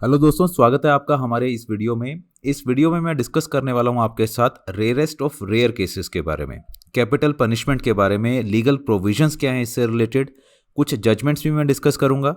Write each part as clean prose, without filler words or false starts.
Hello दोस्तों, स्वागत है आपका हमारे इस वीडियो में। इस वीडियो में मैं डिस्कस करने वाला हूं आपके साथ रेयरेस्ट ऑफ रेयर केसेस के बारे में, कैपिटल पनिशमेंट के बारे में, लीगल प्रोविजंस क्या हैं इससे रिलेटेड, कुछ जजमेंट्स भी मैं डिस्कस करूंगा।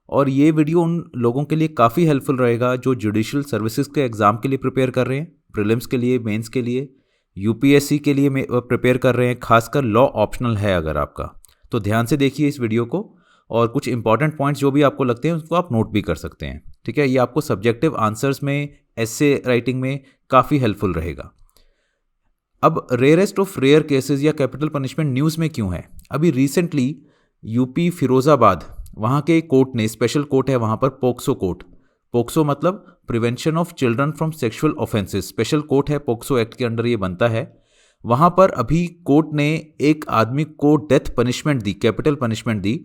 और ये वीडियो उन लोगों के लिए काफ़ी हेल्पफुल रहेगा जो जुडिशियल सर्विसेज के एग्ज़ाम के लिए प्रिपेयर कर रहे हैं, प्रीलिम्स के लिए, मेंस के लिए, यूपीएससी के लिए प्रिपेयर कर रहे हैं, खासकर लॉ ऑप्शनल है अगर आपका तो ध्यान से देखिए इस वीडियो को। और कुछ इंपॉर्टेंट पॉइंट्स जो भी आपको लगते हैं उसको आप नोट भी कर सकते हैं। ठीक है, ये आपको सब्जेक्टिव आंसर्स में, एसे राइटिंग में काफ़ी हेल्पफुल रहेगा। अब रेयरेस्ट ऑफ रेयर केसेस या कैपिटल पनिशमेंट न्यूज़ में क्यों है? अभी रिसेंटली यूपी फिरोज़ाबाद, वहाँ के कोर्ट ने, स्पेशल कोर्ट है वहाँ पर, पोक्सो कोर्ट। पोक्सो मतलब prevention of children from sexual offences, special court है, पोक्सो एक्ट के अंडर ये बनता है। वहाँ पर अभी कोर्ट ने एक आदमी को डेथ पनिशमेंट दी, कैपिटल पनिशमेंट दी,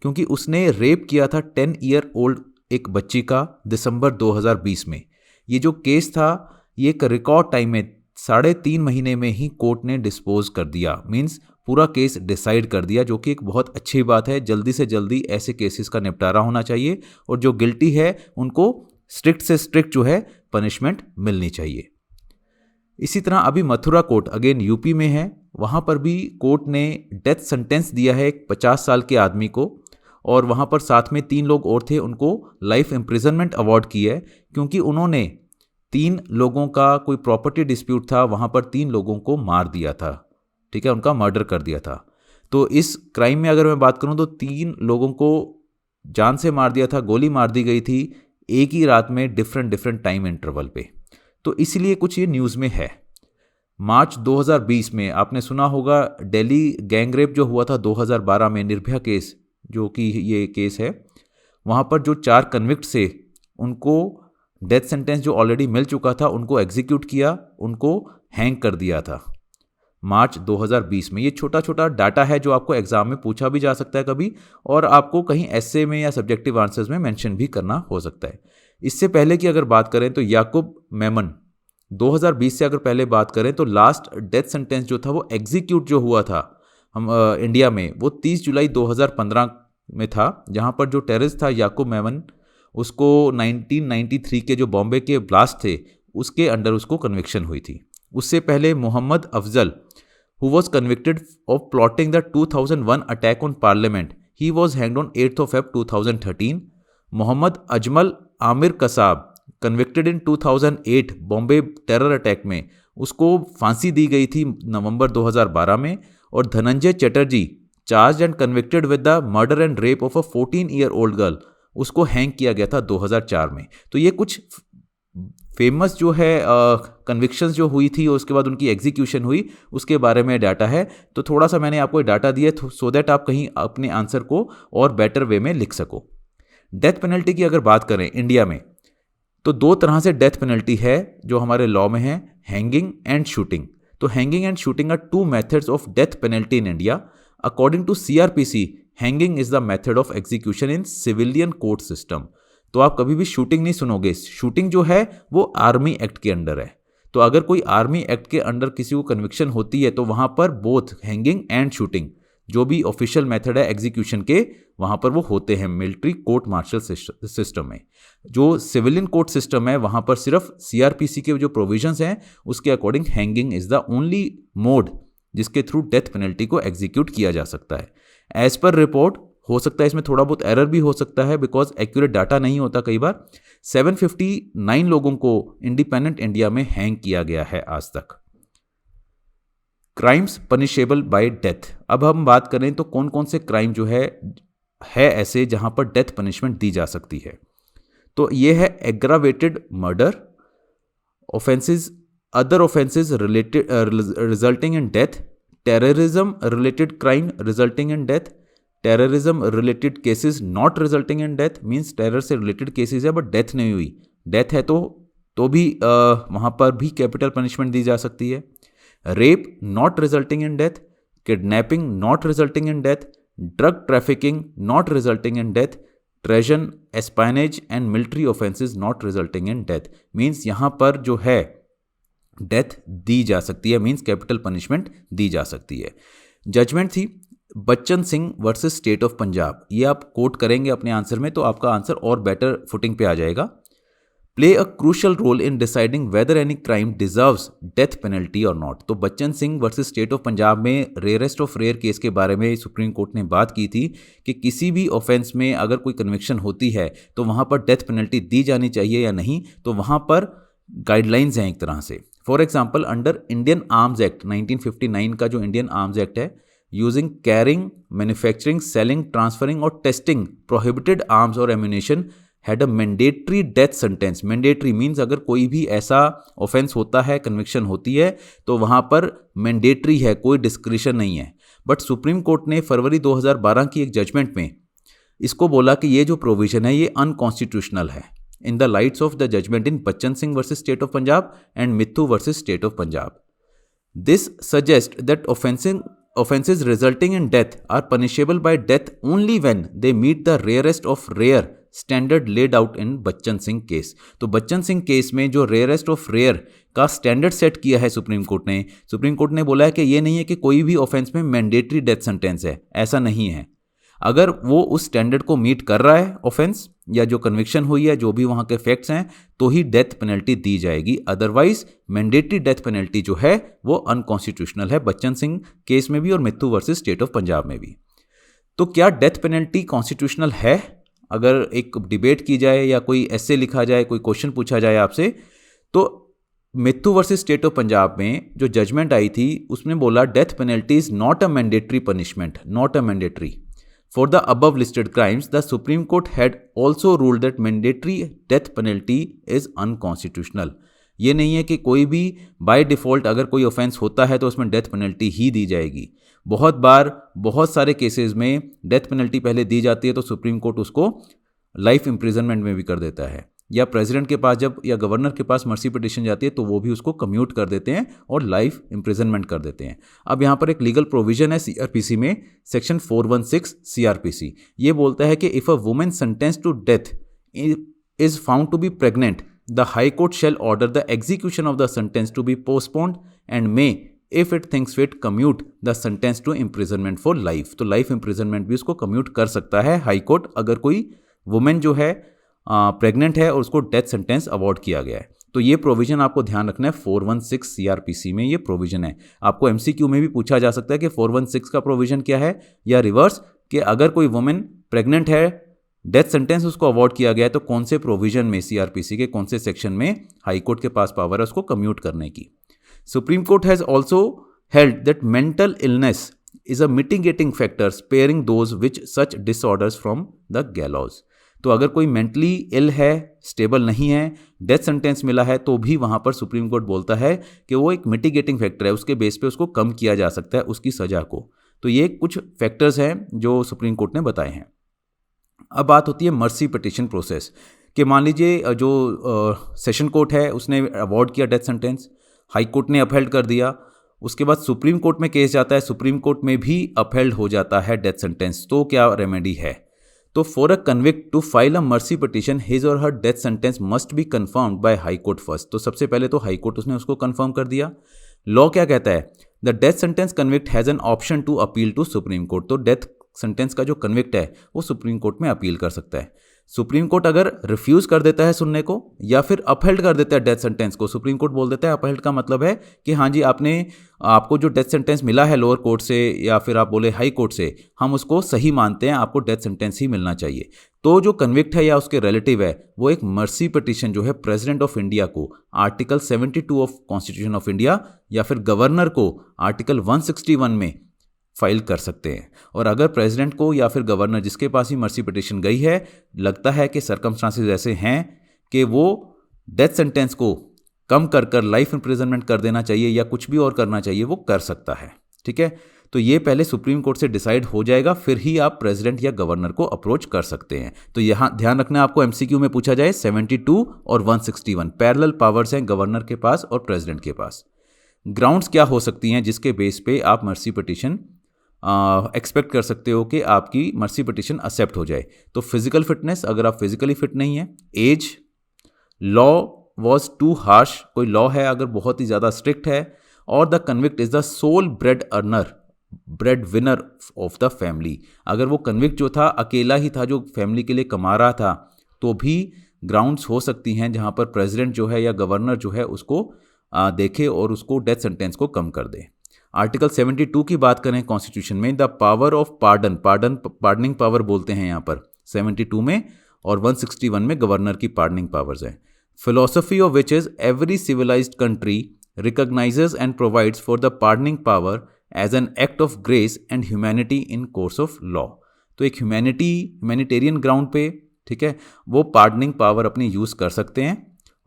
क्योंकि उसने रेप किया था 10 ईयर ओल्ड एक बच्ची का दिसंबर 2020 में। ये जो केस था ये एक रिकॉर्ड टाइम में 3.5 महीने में ही कोर्ट ने डिस्पोज कर दिया, मींस पूरा केस डिसाइड कर दिया, जो कि एक बहुत अच्छी बात है। जल्दी से जल्दी ऐसे केसेस का निपटारा होना चाहिए और जो गिल्टी है उनको स्ट्रिक्ट से स्ट्रिक्ट जो है पनिशमेंट मिलनी चाहिए। इसी तरह अभी मथुरा कोर्ट, अगेन यूपी में है, वहाँ पर भी कोर्ट ने डेथ सेंटेंस दिया है एक 50 साल के आदमी को, और वहाँ पर साथ में 3 लोग और थे, उनको लाइफ इम्प्रिजनमेंट अवार्ड की है, क्योंकि उन्होंने 3 लोगों का कोई प्रॉपर्टी डिस्प्यूट था, वहाँ पर 3 लोगों को मार दिया था। ठीक है, उनका मर्डर कर दिया था। तो इस क्राइम में अगर मैं बात करूँ तो 3 लोगों को जान से मार दिया था, गोली मार दी गई थी एक ही रात में, डिफरेंट टाइम इंटरवल पे। तो इसलिए कुछ ये न्यूज़ में है। मार्च 2020 में आपने सुना होगा दिल्ली गैंगरेप जो हुआ था 2012 में, निर्भया केस जो कि ये केस है, वहाँ पर जो 4 कन्विक्ट से, उनको डेथ सेंटेंस जो ऑलरेडी मिल चुका था उनको एग्जीक्यूट किया, उनको हैंग कर दिया था मार्च 2020 में। ये छोटा छोटा डाटा है जो आपको एग्जाम में पूछा भी जा सकता है कभी, और आपको कहीं एसे में या सब्जेक्टिव आंसर्स में मेंशन भी करना हो सकता है। इससे पहले की अगर बात करें तो याकूब मेमन, 2020 से अगर पहले बात करें तो लास्ट डेथ सेंटेंस जो था वो एग्जीक्यूट जो हुआ था हम इंडिया में, वो 30 जुलाई 2015 में था, जहां पर जो टेररिस्ट था याकूब मेमन, उसको 1993 के जो बॉम्बे के ब्लास्ट थे उसके अंडर उसको कन्विक्शन हुई थी। उससे पहले Mohammad Afzal, who was convicted of plotting the 2001 attack on parliament, he was hanged on 8 Feb 2013। Mohammad Ajmal Amir Kasab, convicted in 2008 Bombay terror attack में, उसको फांसी दी गई थी नवंबर 2012 में। और Dhananjay Chatterjee, charge and convicted with the murder and rape of a 14 year old girl, उसको hang किया गया था 2004 में। तो ये कुछ फेमस जो है कन्विक्शंस जो हुई थी और उसके बाद उनकी एग्जीक्यूशन हुई, उसके बारे में डाटा है। तो थोड़ा सा मैंने आपको डाटा दिया सो दैट आप कहीं अपने आंसर को और बेटर वे में लिख सको। डेथ पेनल्टी की अगर बात करें इंडिया में, तो 2 तरह से डेथ पेनल्टी है जो हमारे लॉ में है, हैंगिंग एंड शूटिंग। तो hanging and shooting are 2 methods of death penalty in India. According to CrPC, hanging is the method of execution in civilian court system. तो आप कभी भी शूटिंग नहीं सुनोगे। शूटिंग जो है वो आर्मी एक्ट के अंडर है। तो अगर कोई आर्मी एक्ट के अंडर किसी को कन्विक्शन होती है तो वहां पर बोथ हैंगिंग एंड शूटिंग, जो भी ऑफिशियल मेथड है एग्जीक्यूशन के, वहां पर वो होते हैं मिलिट्री कोर्ट मार्शल सिस्टम में। जो सिविलियन कोर्ट सिस्टम है वहां पर सिर्फ सीआरपीसी के जो प्रोविजंस हैं उसके according hanging is the only mode जिसके थ्रू डेथ पेनल्टी को एग्जीक्यूट किया जा सकता है। एज पर रिपोर्ट, हो सकता है इसमें थोड़ा बहुत एरर भी हो सकता है बिकॉज एक्यूरेट डाटा नहीं होता कई बार, 759 लोगों को इंडिपेंडेंट इंडिया में हैंग किया गया है आज तक। Crimes punishable bye death. अब हम बात करें तो कौन कौन से क्राइम जो है ऐसे जहां पर डेथ पनिशमेंट दी जा सकती है। तो ये है aggravated murder, offences, other offences related resulting in death, terrorism related crime resulting in death, terrorism related cases not resulting in death, means terror से रिलेटेड केसेस है बट डेथ नहीं हुई, डेथ है तो भी वहां पर भी कैपिटल पनिशमेंट दी जा सकती है। Rape not resulting in death, kidnapping not resulting in death, drug trafficking not resulting in death, treason, espionage and military offences not resulting in death. Means यहाँ पर जो है डेथ दी जा सकती है, मीन्स कैपिटल पनिशमेंट दी जा सकती है। जजमेंट थी Bachchan Singh versus state of Punjab, ये आप कोट करेंगे अपने आंसर में तो आपका आंसर और बेटर फुटिंग पे आ जाएगा। Play a crucial role in deciding whether any crime deserves death penalty और नॉट। तो Bachan Singh versus state of Punjab में रेयरेस्ट ऑफ रेयर केस के बारे में सुप्रीम कोर्ट ने बात की थी कि किसी भी ऑफेंस में अगर कोई कन्विक्शन होती है तो वहाँ पर डेथ पेनल्टी दी जानी चाहिए या नहीं, तो वहाँ पर गाइडलाइंस हैं एक तरह से। For example, under Indian arms act 1959 का जो इंडियन आर्म्स एक्ट है, using, carrying, manufacturing, selling, transferring और टेस्टिंग प्रोहिबिटेड आर्म्स और ammunition had a mandatory death sentence. Mandatory means अगर कोई भी ऐसा ऑफेंस होता है, कन्विक्शन होती है, तो वहाँ पर मैंडेटरी है, कोई डिस्क्रिशन नहीं है। बट सुप्रीम कोर्ट ने फरवरी 2012 की एक जजमेंट में इसको बोला कि ये जो प्रोविजन है ये अनकॉन्स्टिट्यूशनल है। In the lights of the judgement in Bachan Singh versus state of Punjab and Mittu versus state of Punjab, this suggest that offenses resulting in death are punishable by death only when they meet the rarest of rare standard laid out in Bachan Singh case. तो Bachan Singh case में जो rarest of rare का standard set किया है supreme court ने बोला है कि ये नहीं है कि कोई भी ऑफेंस में मैंडेटरी डेथ सेंटेंस है, ऐसा नहीं है। अगर वो उस स्टैंडर्ड को मीट कर रहा है ऑफेंस या जो कन्विक्शन हुई है, जो भी वहाँ के फैक्ट्स हैं, तो ही डेथ पेनल्टी दी जाएगी। अदरवाइज मैंडेटरी डेथ पेनल्टी जो है वो अनकॉन्स्टिट्यूशनल है, बच्चन सिंह केस में भी और Mittu versus state of Punjab में भी। तो क्या डेथ पेनल्टी कॉन्स्टिट्यूशनल है? अगर एक डिबेट की जाए या कोई ऐसे लिखा जाए, कोई क्वेश्चन पूछा जाए आपसे, तो Mittu versus state of Punjab में जो जजमेंट आई थी उसमें बोला death penalty is not a mandatory punishment, not a mandatory. For the above listed crimes, the Supreme Court had also ruled that mandatory death penalty is unconstitutional. ये नहीं है कि कोई भी बाय डिफ़ॉल्ट अगर कोई ऑफेंस होता है तो उसमें डेथ पेनल्टी ही दी जाएगी। बहुत बार बहुत सारे केसेस में डेथ पेनल्टी पहले दी जाती है तो सुप्रीम कोर्ट उसको लाइफ इम्प्रिजनमेंट में भी कर देता है, या प्रेसिडेंट के पास जब या गवर्नर के पास मर्सी पिटिशन जाती है तो वो भी उसको कम्यूट कर देते हैं और लाइफ इम्प्रिजनमेंट कर देते हैं। अब यहाँ पर एक लीगल प्रोविजन है सीआरपीसी में, सेक्शन 416 सीआरपीसी। ये बोलता है कि if a women sentence to death is found to be pregnant, the high court shall order the execution of the sentence to be postponed and may, if it thinks fit, commute the sentence to imprisonment for life. तो life imprisonment भी उसको commute कर सकता है high court, अगर कोई women जो है प्रेग्नेंट है और उसको डेथ सेंटेंस अवॉर्ड किया गया है। तो ये प्रोविजन आपको ध्यान रखना है, 416 सीआरपीसी में ये प्रोविजन है। आपको एमसीक्यू में भी पूछा जा सकता है कि 416 का प्रोविजन क्या है, या रिवर्स कि अगर कोई वुमेन प्रेग्नेंट है, डेथ सेंटेंस उसको अवॉर्ड किया गया है, तो कौन से प्रोविजन में, सीआरपीसी के कौन से सेक्शन में हाई कोर्ट के पास पावर है उसको कम्यूट करने की। Supreme court has also held that mental illness is a mitigating factor sparing those which such disorders from the गैलोज। तो अगर कोई मेंटली इल है, स्टेबल नहीं है, डेथ सेंटेंस मिला है, तो भी वहाँ पर सुप्रीम कोर्ट बोलता है कि वो एक मिटिगेटिंग फैक्टर है, उसके बेस पे उसको कम किया जा सकता है उसकी सज़ा को। तो ये कुछ फैक्टर्स हैं जो सुप्रीम कोर्ट ने बताए हैं। अब बात होती है मर्सी पिटिशन प्रोसेस कि मान लीजिए जो सेशन कोर्ट है उसने अवॉर्ड किया डेथ सेंटेंस, हाई कोर्ट ने अपहेल्ड कर दिया, उसके बाद सुप्रीम कोर्ट में केस जाता है, सुप्रीम कोर्ट में भी अपहेल्ड हो जाता है डेथ सेंटेंस, तो क्या रेमेडी है? तो for a convict to file a mercy petition his or her death sentence must be confirmed by high court first. तो सबसे पहले तो हाई कोर्ट उसने उसको कंफर्म कर दिया। लॉ क्या कहता है? The death sentence convict has an option to appeal to Supreme Court. तो डेथ सेंटेंस का जो कन्विक्ट है वो सुप्रीम कोर्ट में अपील कर सकता है। सुप्रीम कोर्ट अगर रिफ्यूज़ कर देता है सुनने को या फिर अपहेल्ड कर देता है डेथ सेंटेंस को, सुप्रीम कोर्ट बोल देता है, अपहेल्ड का मतलब है कि हाँ जी आपको जो डेथ सेंटेंस मिला है लोअर कोर्ट से या फिर आप बोले हाई कोर्ट से, हम उसको सही मानते हैं, आपको डेथ सेंटेंस ही मिलना चाहिए। तो जो कन्विक्ट है या उसके रिलेटिव है वो एक मर्सी पिटिशन जो है प्रेसिडेंट ऑफ इंडिया को article 72 of constitution of India या फिर गवर्नर को आर्टिकल 161 में फाइल कर सकते हैं। और अगर प्रेसिडेंट को या फिर गवर्नर जिसके पास ही मर्सी पिटिशन गई है लगता है कि सर्कमस्टांसेस ऐसे हैं कि वो डेथ सेंटेंस को कम कर लाइफ इम्प्रिजनमेंट कर देना चाहिए या कुछ भी और करना चाहिए, वो कर सकता है। ठीक है, तो ये पहले सुप्रीम कोर्ट से डिसाइड हो जाएगा, फिर ही आप प्रेसिडेंट या गवर्नर को अप्रोच कर सकते हैं। तो यहाँ ध्यान रखना, आपको एमसीक्यू में पूछा जाए 72 और 161 पैरेलल पावर्स हैं गवर्नर के पास और प्रेसिडेंट के पास। ग्राउंड्स क्या हो सकती हैं जिसके बेस पे आप मर्सी पिटिशन एक्सपेक्ट कर सकते हो कि आपकी मर्सी पिटिशन एक्सेप्ट हो जाए? तो फिजिकल फिटनेस, अगर आप फिजिकली फिट नहीं है, as, law was too harsh, कोई लॉ है अगर बहुत ही ज़्यादा स्ट्रिक्ट है, और the convict is the sole bread winner of the family. अगर वो कन्विक्ट जो था अकेला ही था जो फैमिली के लिए कमा रहा था, तो भी ग्राउंड्स हो सकती हैं जहां पर प्रेसिडेंट जो है या गवर्नर जो है उसको देखे और उसको डेथ सेंटेंस को कम कर दे। आर्टिकल 72 की बात करें कॉन्स्टिट्यूशन में, the power of pardoning power बोलते हैं यहाँ पर 72 में, और 161 में गवर्नर की पार्डनिंग पावर्स है। Philosophy of which is every civilised country recognises and provides for the pardoning power as an act of grace and humanity in course of law. तो एक ह्यूमैनिटेरियन ग्राउंड पे, ठीक है, वो पार्डनिंग पावर अपनी use कर सकते हैं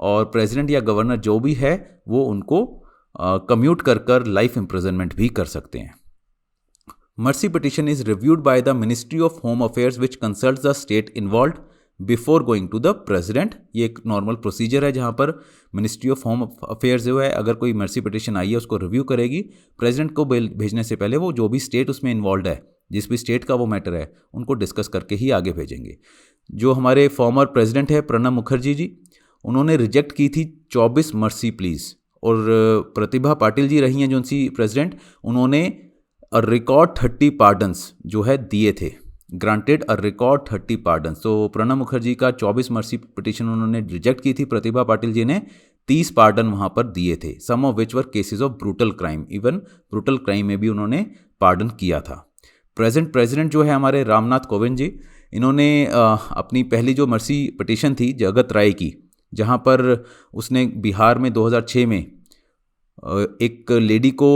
और प्रेसिडेंट या गवर्नर जो भी है वो उनको कम्यूट कर लाइफ इम्प्रिजनमेंट भी कर सकते हैं। Mercy petition is reviewed by the ministry of home affairs which consults the state involved before going to the president. ये एक नॉर्मल प्रोसीजर है जहां पर मिनिस्ट्री ऑफ होम अफेयर्स जो है अगर कोई मर्सी पिटिशन आई है उसको रिव्यू करेगी। प्रेसिडेंट को भेजने से पहले वो जो भी स्टेट उसमें इन्वॉल्व है, जिस भी स्टेट का वो मैटर है, उनको डिस्कस करके ही आगे भेजेंगे। जो हमारे फॉर्मर प्रेसिडेंट है प्रणब मुखर्जी जी, उन्होंने रिजेक्ट की थी 24 मर्सी प्लीज़, और प्रतिभा पाटिल जी रही हैं जो उनसी प्रेसिडेंट, उन्होंने रिकॉर्ड 30 पार्डन्स जो है दिए थे, ग्रांटेड अ रिकॉर्ड 30 पार्डन्स। तो प्रणब मुखर्जी का 24 मर्सी पिटिशन उन्होंने रिजेक्ट की थी, प्रतिभा पाटिल जी ने 30 पार्डन वहाँ पर दिए थे, some of which were cases of brutal crime, even brutal crime में भी उन्होंने पार्डन किया था। प्रेसिडेंट जो है हमारे रामनाथ कोविंद जी, इन्होंने अपनी पहली जो मर्सी पिटिशन थी जगत राय की, जहाँ पर उसने बिहार में 2006 में एक लेडी को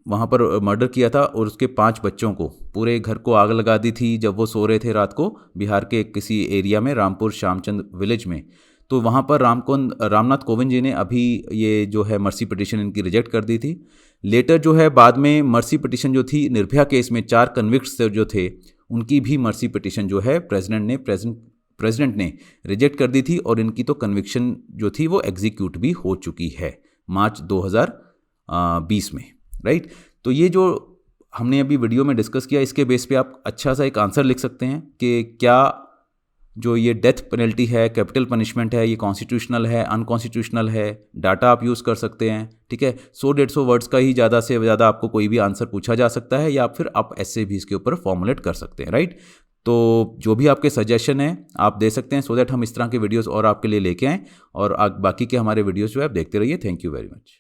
वहाँ पर मर्डर किया था और उसके 5 बच्चों को, पूरे घर को आग लगा दी थी जब वो सो रहे थे रात को बिहार के किसी एरिया में, रामपुर श्यामचंद विलेज में। तो वहाँ पर रामनाथ कोविंद जी ने अभी ये जो है मर्सी पिटिशन इनकी रिजेक्ट कर दी थी। लेटर जो है बाद में मर्सी पिटिशन जो थी निर्भया केस में 4 कन्विक्ट्स जो थे उनकी भी मर्सी पिटिशन जो है प्रेसिडेंट ने रिजेक्ट कर दी थी, और इनकी तो कन्विक्शन जो थी वो एग्जीक्यूट भी हो चुकी है मार्च 2020 में, राइट। तो ये जो हमने अभी वीडियो में डिस्कस किया, इसके बेस पे आप अच्छा सा एक आंसर लिख सकते हैं कि क्या जो ये डेथ पेनल्टी है, कैपिटल पनिशमेंट है, ये कॉन्स्टिट्यूशनल है, अनकॉन्स्टिट्यूशनल है। डाटा आप यूज़ कर सकते हैं, ठीक है। 100-150 वर्ड्स का ही ज़्यादा से ज़्यादा आपको कोई भी आंसर पूछा जा सकता है, या फिर आप ऐसे भी इसके ऊपर फॉर्मुलेट कर सकते हैं, राइट। तो जो भी आपके सजेशन है आप दे सकते हैं, सो दैट हम इस तरह के वीडियोस और आपके लिए लेके आएँ, और बाकी के हमारे वीडियोस जो है आप देखते रहिए। Thank you very much.